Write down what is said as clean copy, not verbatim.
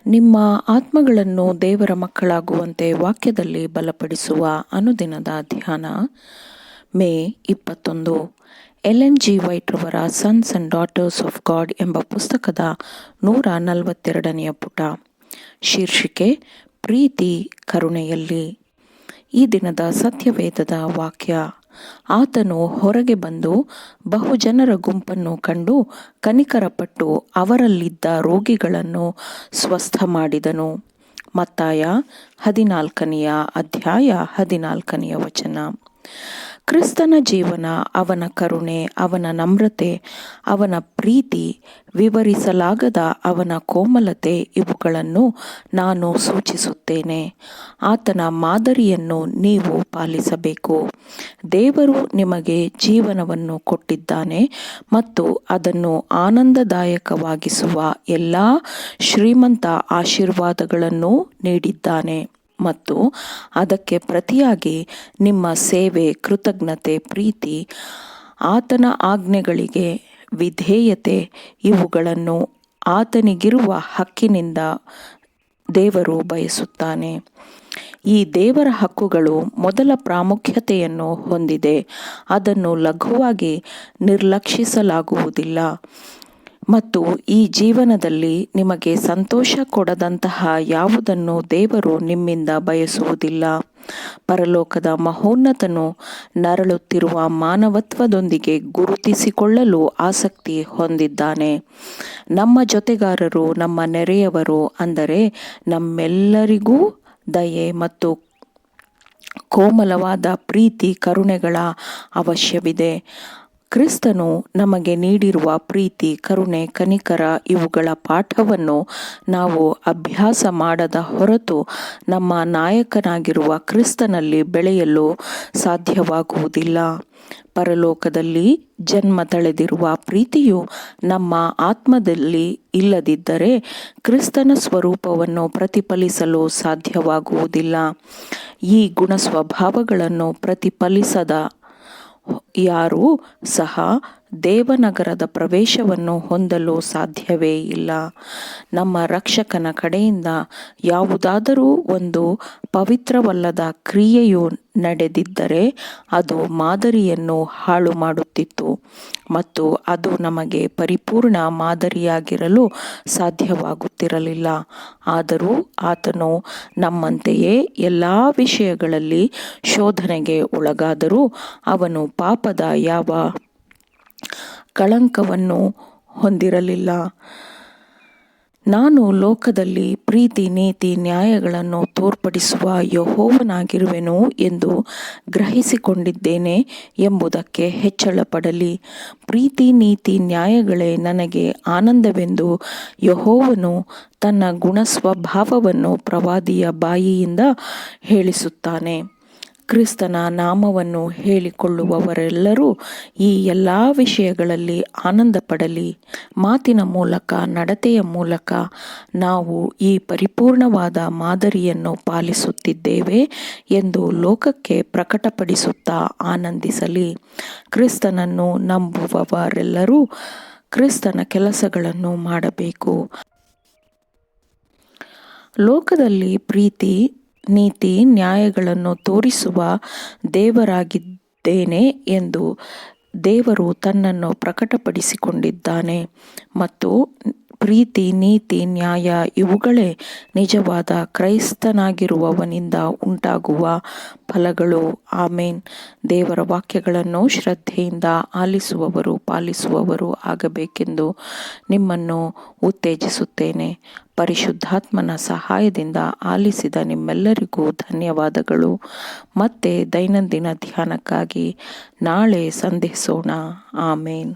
ನಿಮ್ಮ ಆತ್ಮಗಳನ್ನು ದೇವರ ಮಕ್ಕಳಾಗುವಂತೆ ವಾಕ್ಯದಲ್ಲಿ ಬಲಪಡಿಸುವ ಅನುದಿನದ ಧ್ಯಾನ. ಮೇ 21. ಎಲೆನ್ ಜಿ ವೈಟ್ ರವರ sons and daughters of god ಎಂಬ ಪುಸ್ತಕದ 142ನೆಯ ಪುಟ. ಶೀರ್ಷಿಕೆ: ಪ್ರೀತಿ ಕರುಣೆಯಲ್ಲಿ. ಈ ದಿನದ ಸತ್ಯವೇದದ ವಾಕ್ಯ: ಆತನು ಹೊರಗೆ ಬಂದು ಬಹುಜನರ ಗುಂಪನ್ನು ಕಂಡು ಕನಿಕರಪಟ್ಟು ಅವರಲ್ಲಿದ್ದ ರೋಗಿಗಳನ್ನು ಸ್ವಸ್ಥ ಮಾಡಿದನು. ಮತ್ತಾಯ 14ನೆಯ ಅಧ್ಯಾಯ 14ನೆಯ ವಚನ. ಕ್ರಿಸ್ತನ ಜೀವನ, ಅವನ ಕರುಣೆ, ಅವನ ನಮ್ರತೆ, ಅವನ ಪ್ರೀತಿ, ವಿವರಿಸಲಾಗದ ಅವನ ಕೋಮಲತೆ ಇವುಗಳನ್ನು ನಾನು ಸೂಚಿಸುತ್ತೇನೆ. ಆತನ ಮಾದರಿಯನ್ನು ನೀವು ಪಾಲಿಸಬೇಕು. ದೇವರು ನಿಮಗೆ ಜೀವನವನ್ನು ಕೊಟ್ಟಿದ್ದಾನೆ ಮತ್ತು ಅದನ್ನು ಆನಂದದಾಯಕವಾಗಿಸುವ ಎಲ್ಲ ಶ್ರೀಮಂತ ಆಶೀರ್ವಾದಗಳನ್ನು ನೀಡಿದ್ದಾನೆ ಮತ್ತು ಅದಕ್ಕೆ ಪ್ರತಿಯಾಗಿ ನಿಮ್ಮ ಸೇವೆ, ಕೃತಜ್ಞತೆ, ಪ್ರೀತಿ, ಆತನ ಆಜ್ಞೆಗಳಿಗೆ ವಿಧೇಯತೆ ಇವುಗಳನ್ನು ಆತನಿಗಿರುವ ಹಕ್ಕಿನಿಂದ ದೇವರು ಬಯಸುತ್ತಾನೆ. ಈ ದೇವರ ಹಕ್ಕುಗಳು ಮೊದಲ ಪ್ರಾಮುಖ್ಯತೆಯನ್ನು ಹೊಂದಿದೆ. ಅದನ್ನು ಲಘುವಾಗಿ ನಿರ್ಲಕ್ಷಿಸಲಾಗುವುದಿಲ್ಲ ಮತ್ತು ಈ ಜೀವನದಲ್ಲಿ ನಿಮಗೆ ಸಂತೋಷ ಕೊಡದಂತಹ ಯಾವುದನ್ನು ದೇವರು ನಿಮ್ಮಿಂದ ಬಯಸುವುದಿಲ್ಲ. ಪರಲೋಕದ ಮಹೋನ್ನತನು ನರಳುತ್ತಿರುವ ಮಾನವತ್ವದೊಂದಿಗೆ ಗುರುತಿಸಿಕೊಳ್ಳಲು ಆಸಕ್ತಿ ಹೊಂದಿದ್ದಾನೆ. ನಮ್ಮ ಜೊತೆಗಾರರು, ನಮ್ಮ ನೆರೆಯವರು, ಅಂದರೆ ನಮ್ಮೆಲ್ಲರಿಗೂ ದಯೆ ಮತ್ತು ಕೋಮಲವಾದ ಪ್ರೀತಿ, ಕರುಣೆಗಳ ಅವಶ್ಯವಿದೆ. ಕ್ರಿಸ್ತನು ನಮಗೆ ನೀಡಿರುವ ಪ್ರೀತಿ, ಕರುಣೆ, ಕನಿಕರ ಇವುಗಳ ಪಾಠವನ್ನು ನಾವು ಅಭ್ಯಾಸ ಮಾಡದ ಹೊರತು ನಮ್ಮ ನಾಯಕನಾಗಿರುವ ಕ್ರಿಸ್ತನಲ್ಲಿ ಬೆಳೆಯಲು ಸಾಧ್ಯವಾಗುವುದಿಲ್ಲ. ಪರಲೋಕದಲ್ಲಿ ಜನ್ಮ ತಳೆದಿರುವ ಪ್ರೀತಿಯು ನಮ್ಮ ಆತ್ಮದಲ್ಲಿ ಇಲ್ಲದಿದ್ದರೆ ಕ್ರಿಸ್ತನ ಸ್ವರೂಪವನ್ನು ಪ್ರತಿಫಲಿಸಲು ಸಾಧ್ಯವಾಗುವುದಿಲ್ಲ. ಈ ಗುಣಸ್ವಭಾವಗಳನ್ನು ಪ್ರತಿಫಲಿಸದ ಯಾರೂ ಸಹ ದೇವನಗರದ ಪ್ರವೇಶವನ್ನು ಹೊಂದಲು ಸಾಧ್ಯವೇ ಇಲ್ಲ. ನಮ್ಮ ರಕ್ಷಕನ ಕಡೆಯಿಂದ ಯಾವುದಾದರೂ ಒಂದು ಪವಿತ್ರವಲ್ಲದ ಕ್ರಿಯೆಯು ನಡೆದಿದ್ದರೆ ಅದು ಮಾದರಿಯನ್ನು ಹಾಳು ಮಾಡುತ್ತಿತ್ತು ಮತ್ತು ಅದು ನಮಗೆ ಪರಿಪೂರ್ಣ ಮಾದರಿಯಾಗಿರಲು ಸಾಧ್ಯವಾಗುತ್ತಿರಲಿಲ್ಲ. ಆದರೂ ಆತನು ನಮ್ಮಂತೆಯೇ ಎಲ್ಲ ವಿಷಯಗಳಲ್ಲಿ ಶೋಧನೆಗೆ ಒಳಗಾದರೂ ಅವನು ಪಾಪದ ಯಾವ ಕಳಂಕವನ್ನು ಹೊಂದಿರಲಿಲ್ಲ. ನಾನು ಲೋಕದಲ್ಲಿ ಪ್ರೀತಿ, ನೀತಿ, ನ್ಯಾಯಗಳನ್ನು ತೋರ್ಪಡಿಸುವ ಯೆಹೋವನಾಗಿರುವೆನು ಎಂದು ಗ್ರಹಿಸಿಕೊಂಡಿದ್ದೇನೆ ಎಂಬುದಕ್ಕೆ ಹೆಚ್ಚಳಪಡಲಿ. ಪ್ರೀತಿ, ನೀತಿ, ನ್ಯಾಯಗಳೇ ನನಗೆ ಆನಂದವೆಂದು ಯೆಹೋವನು ತನ್ನ ಗುಣಸ್ವಭಾವವನ್ನು ಪ್ರವಾದಿಯ ಬಾಯಿಯಿಂದ ಹೇಳಿಸುತ್ತಾನೆ. ಕ್ರಿಸ್ತನ ನಾಮವನ್ನು ಹೇಳಿಕೊಳ್ಳುವವರೆಲ್ಲರೂ ಈ ಎಲ್ಲ ವಿಷಯಗಳಲ್ಲಿ ಆನಂದಪಡಲಿ. ಮಾತಿನ ಮೂಲಕ, ನಡತೆಯ ಮೂಲಕ ನಾವು ಈ ಪರಿಪೂರ್ಣವಾದ ಮಾದರಿಯನ್ನು ಪಾಲಿಸುತ್ತಿದ್ದೇವೆ ಎಂದು ಲೋಕಕ್ಕೆ ಪ್ರಕಟಪಡಿಸುತ್ತಾ ಆನಂದಿಸಲಿ. ಕ್ರಿಸ್ತನನ್ನು ನಂಬುವವರೆಲ್ಲರೂ ಕ್ರಿಸ್ತನ ಕೆಲಸಗಳನ್ನು ಮಾಡಬೇಕು. ಲೋಕದಲ್ಲಿ ಪ್ರೀತಿ, ನೀತಿ, ನ್ಯಾಯಗಳನ್ನು ತೋರಿಸುವ ದೇವರಾಗಿದ್ದೇನೆ ಎಂದು ದೇವರು ತನ್ನನ್ನು ಪ್ರಕಟಪಡಿಸಿಕೊಂಡಿದ್ದಾನೆ ಮತ್ತು ಪ್ರೀತಿ, ನೀತಿ, ನ್ಯಾಯ ಇವುಗಳೇ ನಿಜವಾದ ಕ್ರೈಸ್ತನಾಗಿರುವವನಿಂದ ಉಂಟಾಗುವ ಫಲಗಳು. ಆಮೇನ್. ದೇವರ ವಾಕ್ಯಗಳನ್ನು ಶ್ರದ್ಧೆಯಿಂದ ಆಲಿಸುವವರು, ಪಾಲಿಸುವವರು ಆಗಬೇಕೆಂದು ನಿಮ್ಮನ್ನು ಉತ್ತೇಜಿಸುತ್ತೇನೆ. ಪರಿಶುದ್ಧಾತ್ಮನ ಸಹಾಯದಿಂದ ಆಲಿಸಿದ ನಿಮ್ಮೆಲ್ಲರಿಗೂ ಧನ್ಯವಾದಗಳು. ಮತ್ತೆ ದೈನಂದಿನ ಧ್ಯಾನಕ್ಕಾಗಿ ನಾಳೆ ಸಂಧಿಸೋಣ. ಆಮೇನ್.